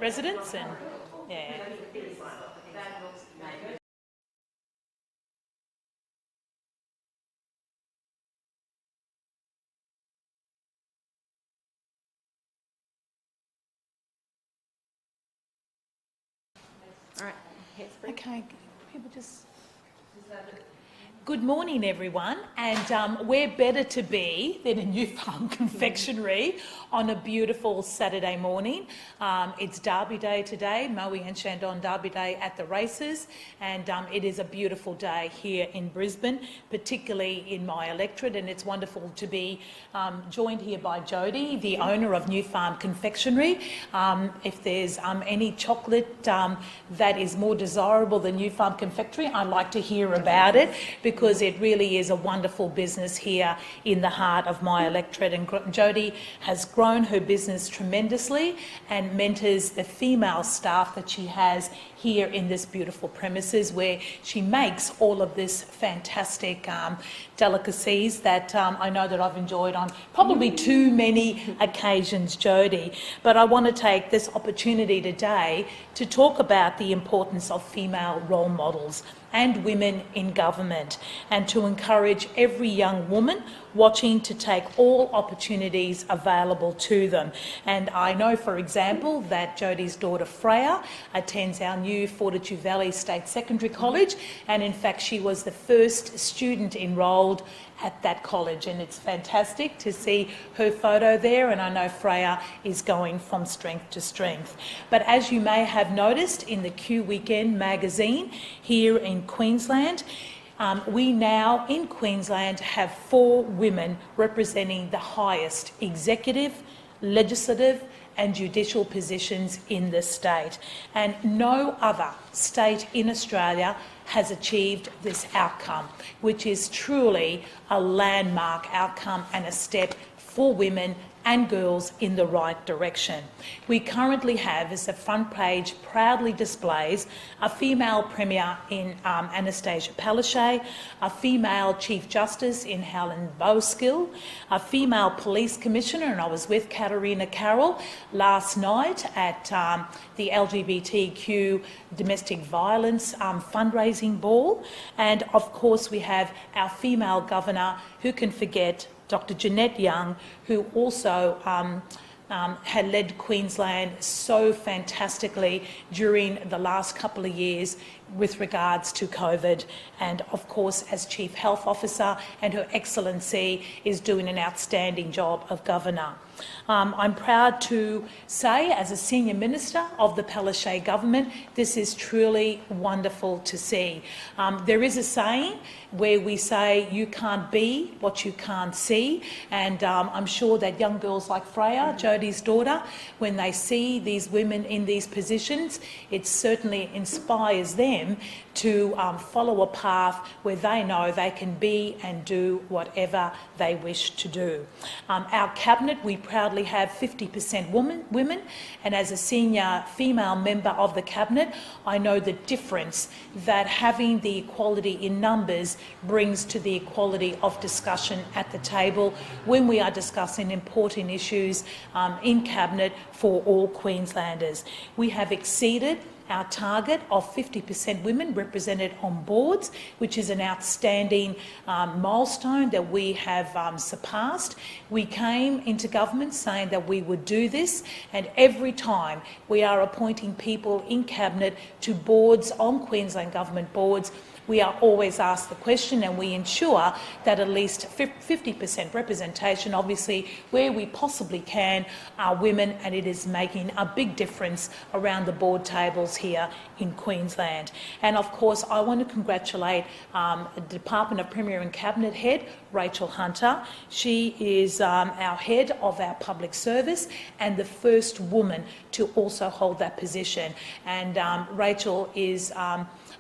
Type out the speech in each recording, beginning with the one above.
residents, and yeah. All right. Okay, people just... Good morning, everyone, and where better to be than in New Farm Confectionery on a beautiful Saturday morning. It's Derby Day today, Moe and Shandon Derby Day at the races, and it is a beautiful day here in Brisbane, particularly in my electorate, and it's wonderful to be joined here by Jody, the owner of New Farm Confectionery. If there's any chocolate that is more desirable than New Farm Confectionery, I'd like to hear about it, because it really is a wonderful business here in the heart of my electorate. And Jody has grown her business tremendously and mentors the female staff that she has here in this beautiful premises, where she makes all of this fantastic delicacies that I know that I've enjoyed on probably too many occasions, Jody. But I want to take this opportunity today to talk about the importance of female role models and women in government, and to encourage every young woman watching to take all opportunities available to them. And I know, for example, that Jody's daughter Freya attends our new Fortitude Valley State Secondary College, and in fact she was the first student enrolled at that college, and it's fantastic to see her photo there, and I know Freya is going from strength to strength. But as you may have noticed in the Q Weekend magazine here in Queensland, we now in Queensland have 4 women representing the highest executive, legislative and judicial positions in the state, and no other state in Australia has achieved this outcome, which is truly a landmark outcome and a step for women and girls in the right direction. We currently have, as the front page proudly displays, a female Premier in Annastacia, Palaszczuk, a female Chief Justice in Helen Bowskill, a female Police Commissioner, and I was with Katarina Carroll last night at the LGBTQ domestic violence fundraising ball, and of course we have our female Governor, who can forget, Dr Jeanette Young, who also had led Queensland so fantastically during the last couple of years with regards to COVID, and of course as Chief Health Officer, and Her Excellency is doing an outstanding job of Governor. I'm proud to say, as a Senior Minister of the Palaszczuk government, this is truly wonderful to see. There is a saying where we say you can't be what you can't see, and I'm sure that young girls like Freya, Jody's daughter, when they see these women in these positions, it certainly inspires them to follow a path where they know they can be and do whatever they wish to do. Our Cabinet, we proudly have 50% women, and as a senior female member of the Cabinet, I know the difference that having the equality in numbers brings to the equality of discussion at the table when we are discussing important issues in Cabinet for all Queenslanders. We have exceeded our target of 50% women represented on boards, which is an outstanding milestone that we have surpassed. We came into government saying that we would do this, and every time we are appointing people in Cabinet to boards, on Queensland government boards, we are always asked the question, and we ensure that at least 50% representation, obviously where we possibly can, are women, and it is making a big difference around the board tables here in Queensland. And of course I want to congratulate the Department of Premier and Cabinet Head, Rachel Hunter. She is our head of our public service and the first woman to also hold that position. And Rachel is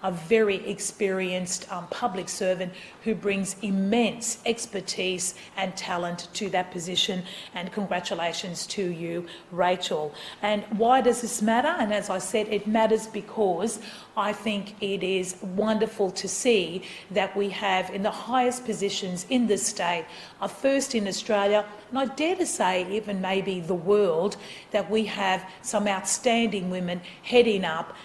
a very experienced public servant who brings immense expertise and talent to that position, and congratulations to you, Rachel. And why does this matter? And as I said, it matters because I think it is wonderful to see that we have in the highest positions in this state, a first in Australia and I dare to say even maybe the world, that we have some outstanding women heading up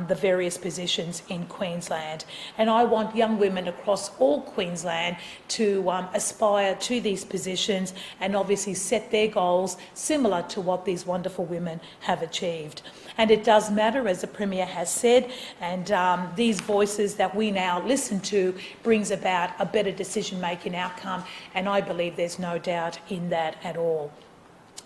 the various positions in Queensland. And I want young women across all Queensland to aspire to these positions and obviously set their goals similar to what these wonderful women have achieved. And it does matter, as the Premier has said, and these voices that we now listen to brings about a better decision-making outcome, and I believe there's no doubt in that at all.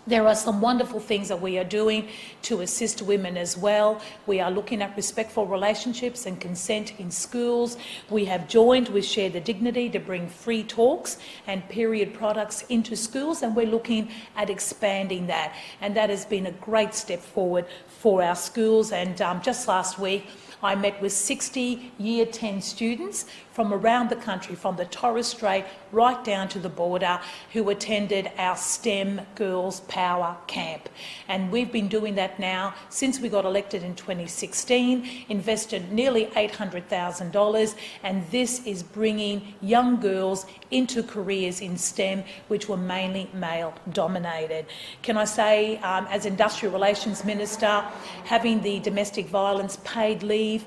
There are some wonderful things that we are doing to assist women as well. We are looking at respectful relationships and consent in schools. We have joined with Share the Dignity to bring free talks and period products into schools, and we're looking at expanding that. And that has been a great step forward for our schools. And just last week, I met with 60 Year 10 students from around the country, from the Torres Strait right down to the border, who attended our STEM Girls Power Camp. And we've been doing that now since we got elected in 2016, invested nearly $800,000, and this is bringing young girls into careers in STEM, which were mainly male-dominated. Can I say, as Industrial Relations Minister, having the domestic violence paid leave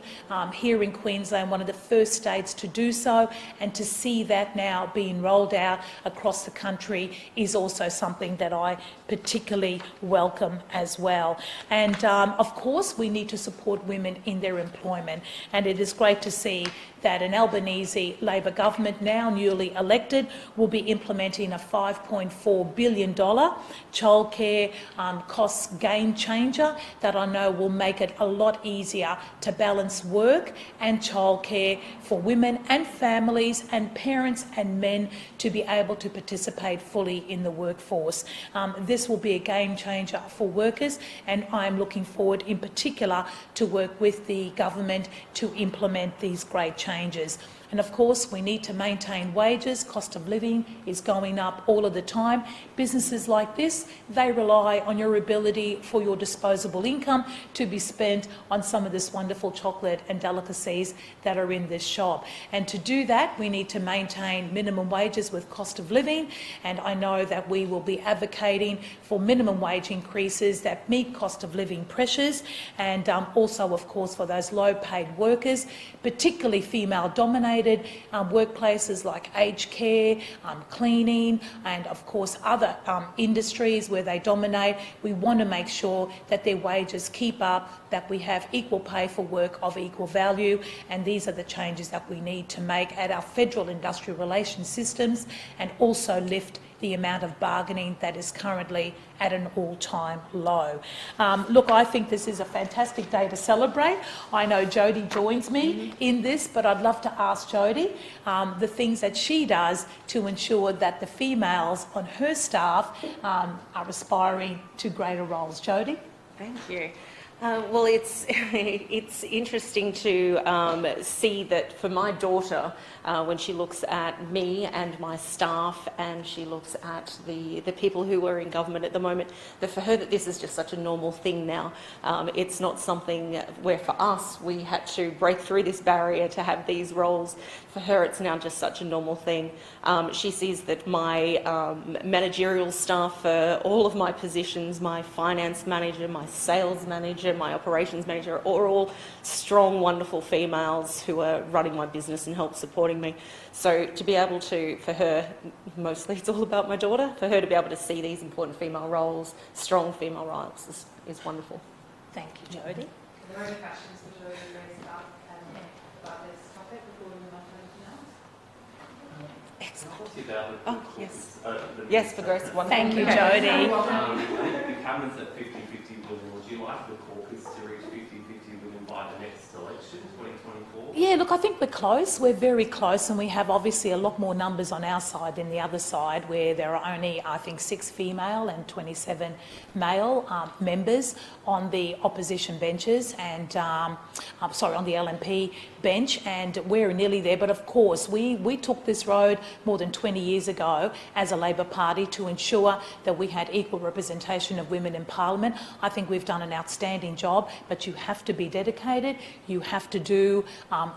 here in Queensland, one of the first states to do so, and to see that now being rolled out across the country is also something that I particularly welcome as well. And of course, we need to support women in their employment, and it is great to see that an Albanese Labor government, now newly elected, will be implementing a $5.4 billion childcare costs game changer that I know will make it a lot easier to balance work and childcare for women and families and parents and men to be able to participate fully in the workforce. This will be a game changer for workers, and I'm looking forward in particular to work with the government to implement these great changes. And of course, we need to maintain wages. Cost of living is going up all of the time. Businesses like this, they rely on your ability for your disposable income to be spent on some of this wonderful chocolate and delicacies that are in this shop. And to do that, we need to maintain minimum wages with cost of living. And I know that we will be advocating for minimum wage increases that meet cost of living pressures, and also, of course, for those low-paid workers, particularly female-dominated workplaces like aged care, cleaning, and of course other industries where they dominate. We want to make sure that their wages keep up, that we have equal pay for work of equal value, and these are the changes that we need to make at our federal industrial relations systems, and also lift the amount of bargaining that is currently at an all-time low. Look, I think this is a fantastic day to celebrate. I know Jodie joins me in this, but I'd love to ask Jodie the things that she does to ensure that the females on her staff are aspiring to greater roles. Jodie? Thank you. Well, it's interesting to see that for my daughter, when she looks at me and my staff, and she looks at the people who are in government at the moment, that for her that this is just such a normal thing now. It's not something where for us we had to break through this barrier to have these roles. For her, it's now just such a normal thing. She sees that my managerial staff for all of my positions, my finance manager, my sales manager, my operations manager, are all strong, wonderful females who are running my business and help supporting me. So to be able to, for her, mostly it's all about my daughter, for her to be able to see these important female roles, strong female roles, is wonderful. Thank you, Jodie. Are there any questions for Jodie raised about this topic before we move on to anything else? Excellent. Oh, yes. Yes, for Grace. Wonderful. Thank you, Jodie. I think the cabinet's at 50-50 women. Would you like the caucus to reach 50-50 women by the next election, 2024? Yeah, look, I think we're close. We're very close, and we have obviously a lot more numbers on our side than the other side, where there are only, I think, 6 female and 27 male members on the opposition benches, and on the LNP bench, and we're nearly there. But of course, we took this road more than 20 years ago as a Labor Party to ensure that we had equal representation of women in Parliament. I think we've done an outstanding job, but you have to be dedicated. You have to do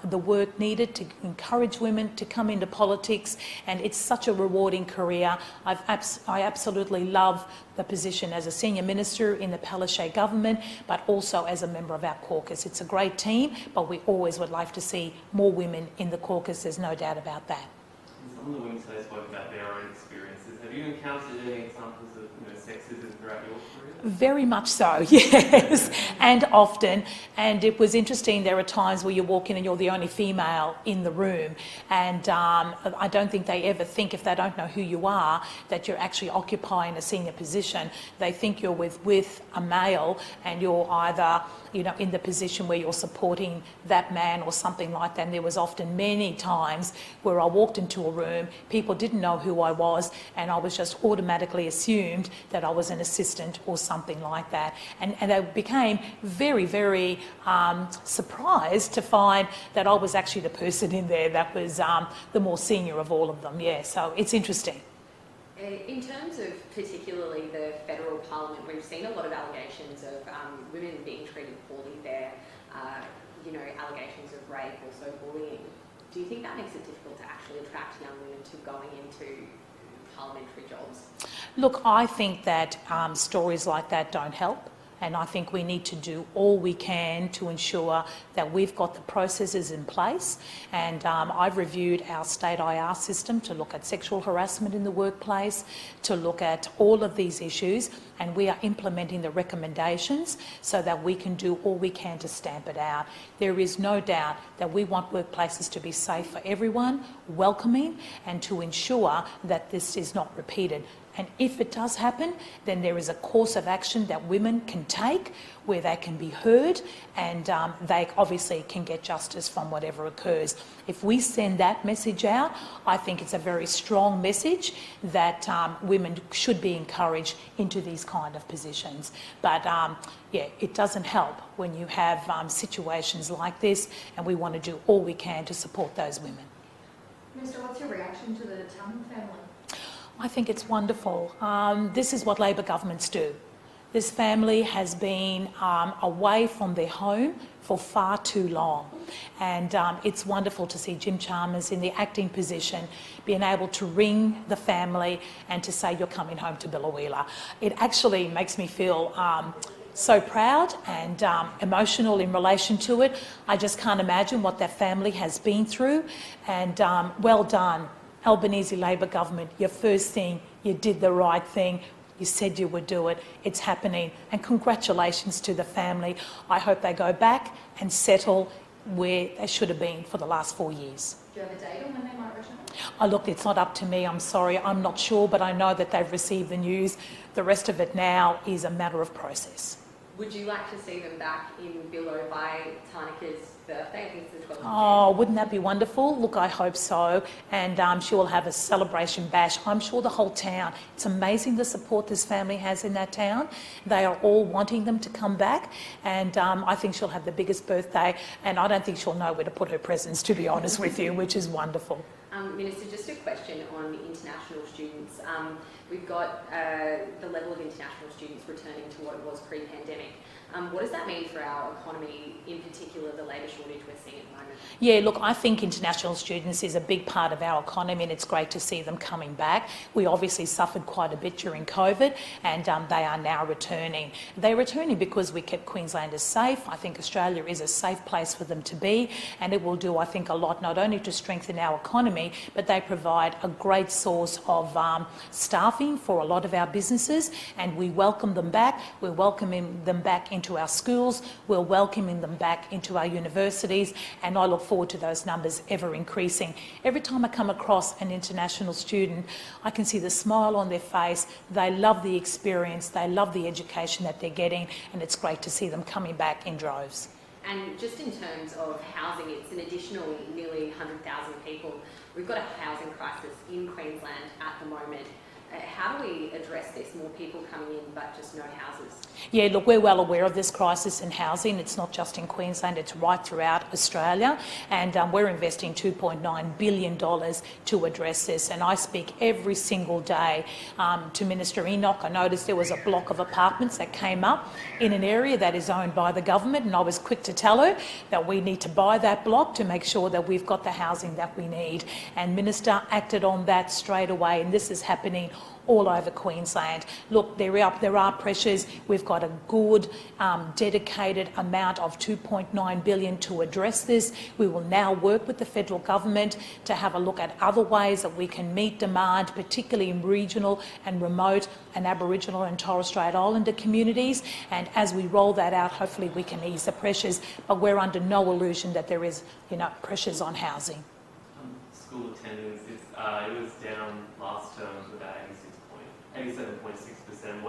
the work needed to encourage women to come into politics, and it's such a rewarding career. I absolutely love the position as a senior minister in the Palaszczuk government, but also as a member of our caucus. It's a great team, but we always would like to see more women in the caucus. There's no doubt about that. Some of the women today spoke about their own experiences. Have you encountered any examples of sexism throughout your career? Very much so, yes, and often. And it was interesting, there are times where you walk in and you're the only female in the room, and I don't think they ever think, if they don't know who you are, that you're actually occupying a senior position. They think you're with a male, and you're either in the position where you're supporting that man or something like that. And there was often many times where I walked into a room, people didn't know who I was, and I was just automatically assumed that I was an assistant or something like that. And they became very, very surprised to find that I was actually the person in there that was the more senior of all of them. Yeah, so it's interesting. In terms of particularly the federal parliament, we've seen a lot of allegations of women being treated poorly there, allegations of rape, also bullying. Do you think that makes it difficult to actually attract young women to going into parliamentary jobs? Look, I think that stories like that don't help. And I think we need to do all we can to ensure that we've got the processes in place. And I've reviewed our state IR system to look at sexual harassment in the workplace, to look at all of these issues, and we are implementing the recommendations so that we can do all we can to stamp it out. There is no doubt that we want workplaces to be safe for everyone, welcoming, and to ensure that this is not repeated. And if it does happen, then there is a course of action that women can take where they can be heard, and they obviously can get justice from whatever occurs. If we send that message out, I think it's a very strong message that women should be encouraged into these kind of positions. But yeah, it doesn't help when you have situations like this, and we want to do all we can to support those women. Minister, what's your reaction to the Tallman family? I think it's wonderful. This is what Labor governments do. This family has been away from their home for far too long. And it's wonderful to see Jim Chalmers in the acting position being able to ring the family and to say, you're coming home to Biloela. It actually makes me feel so proud and emotional in relation to it. I just can't imagine what that family has been through. And well done, Albanese Labor government. Your first thing, you did the right thing. You said you would do it. It's happening. And congratulations to the family. I hope they go back and settle where they should have been for the last 4 years. Do you have a date on when they might return? Oh, look, it's not up to me. I'm sorry. I'm not sure, but I know that they've received the news. The rest of it now is a matter of process. Would you like to see them back in Billo by Tarnika's birthday? I think it's the 12th of June. Oh, wouldn't that be wonderful? Look, I hope so. And she will have a celebration bash. I'm sure the whole town. It's amazing the support this family has in that town. They are all wanting them to come back. And I think she'll have the biggest birthday. And I don't think she'll know where to put her presents, to be honest with you, which is wonderful. Minister, just a question on international students. We've got the level of international students returning to what it was pre-pandemic. What does that mean for our economy, in particular the labour shortage we're seeing at the moment? Yeah, look, I think international students is a big part of our economy, and it's great to see them coming back. We obviously suffered quite a bit during COVID, and they are now returning. They're returning because we kept Queenslanders safe. I think Australia is a safe place for them to be, and it will do, I think, a lot not only to strengthen our economy, but they provide a great source of staffing for a lot of our businesses, and we welcome them back. We're welcoming them back into our schools. We're welcoming them back into our universities, and I look forward to those numbers ever increasing. Every time I come across an international student, I can see the smile on their face. They love the experience, they love the education that they're getting, and it's great to see them coming back in droves. And just in terms of housing, it's an additional nearly 100,000 people. We've got a housing crisis in Queensland at the moment. How do we address this? More people coming in, but just no houses? Yeah, look, we're well aware of this crisis in housing. It's not just in Queensland, it's right throughout Australia, and we're investing $2.9 billion to address this. And I speak every single day to Minister Enoch. I noticed there was a block of apartments that came up in an area that is owned by the government, and I was quick to tell her that we need to buy that block to make sure that we've got the housing that we need. And Minister acted on that straight away, and this is happening all over Queensland. Look, there are pressures. We've got a good, dedicated amount of $2.9 billion to address this. We will now work with the federal government to have a look at other ways that we can meet demand, particularly in regional and remote and Aboriginal and Torres Strait Islander communities. And as we roll that out, hopefully we can ease the pressures. But we're under no illusion that there is, pressures on housing. School attendance, it was down last term to about 87.6%.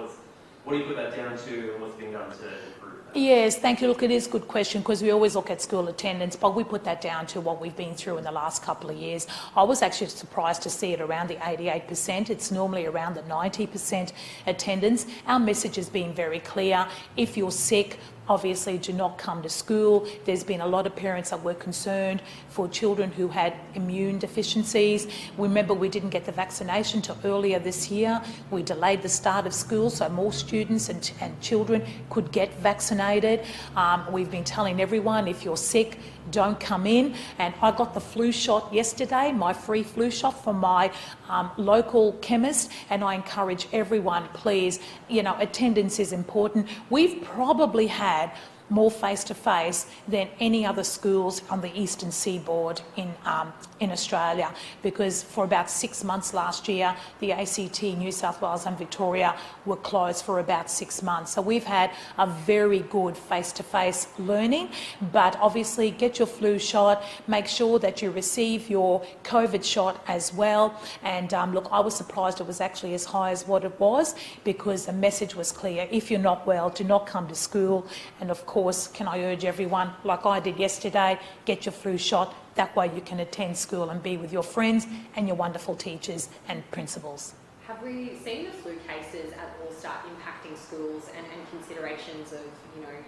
What do you put that down to, and what's being done to improve that? Yes, thank you. Look, it is a good question because we always look at school attendance, but we put that down to what we've been through in the last couple of years. I was actually surprised to see it around the 88%. It's normally around the 90% attendance. Our message has been very clear. If you're sick, obviously do not come to school. There's been a lot of parents that were concerned for children who had immune deficiencies. Remember, we didn't get the vaccination till earlier this year. We delayed the start of school so more students and children could get vaccinated. We've been telling everyone, if you're sick, don't come in. And I got the flu shot yesterday, my free flu shot from my local chemist, and I encourage everyone, please, attendance is important. We've probably had more face-to-face than any other schools on the eastern seaboard in Australia, because for about 6 months last year, the ACT, New South Wales and Victoria were closed for about 6 months. So we've had a very good face-to-face learning, but obviously get your flu shot, make sure that you receive your COVID shot as well. And look, I was surprised it was actually as high as what it was, because the message was clear. If you're not well, do not come to school. And of course, can I urge everyone, like I did yesterday, get your flu shot. That way you can attend school and be with your friends and your wonderful teachers and principals. Have we seen the flu cases at all start impacting schools and considerations of,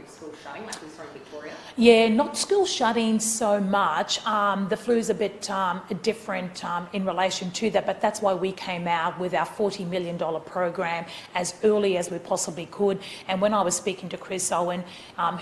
school shutting, like we saw in Victoria? Yeah, not school shutting so much. The flu's a bit different in relation to that, but that's why we came out with our $40 million program as early as we possibly could. And when I was speaking to Chris Owen,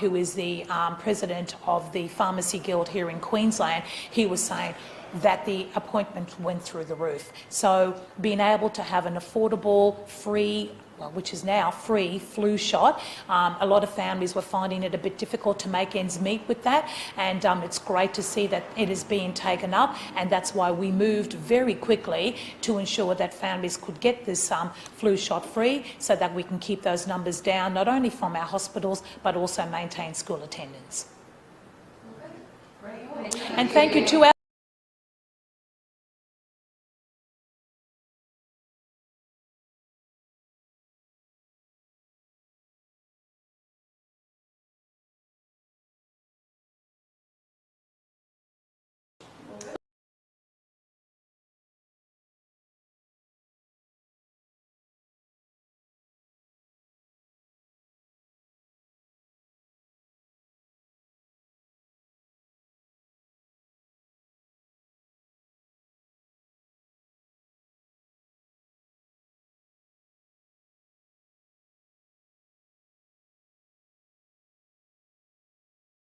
who is the president of the Pharmacy Guild here in Queensland, he was saying that the appointment went through the roof. So being able to have an affordable, free, which is now free, flu shot, a lot of families were finding it a bit difficult to make ends meet with that, and it's great to see that it is being taken up, and that's why we moved very quickly to ensure that families could get this flu shot free, so that we can keep those numbers down, not only from our hospitals but also maintain school attendance. Great. And thank you to our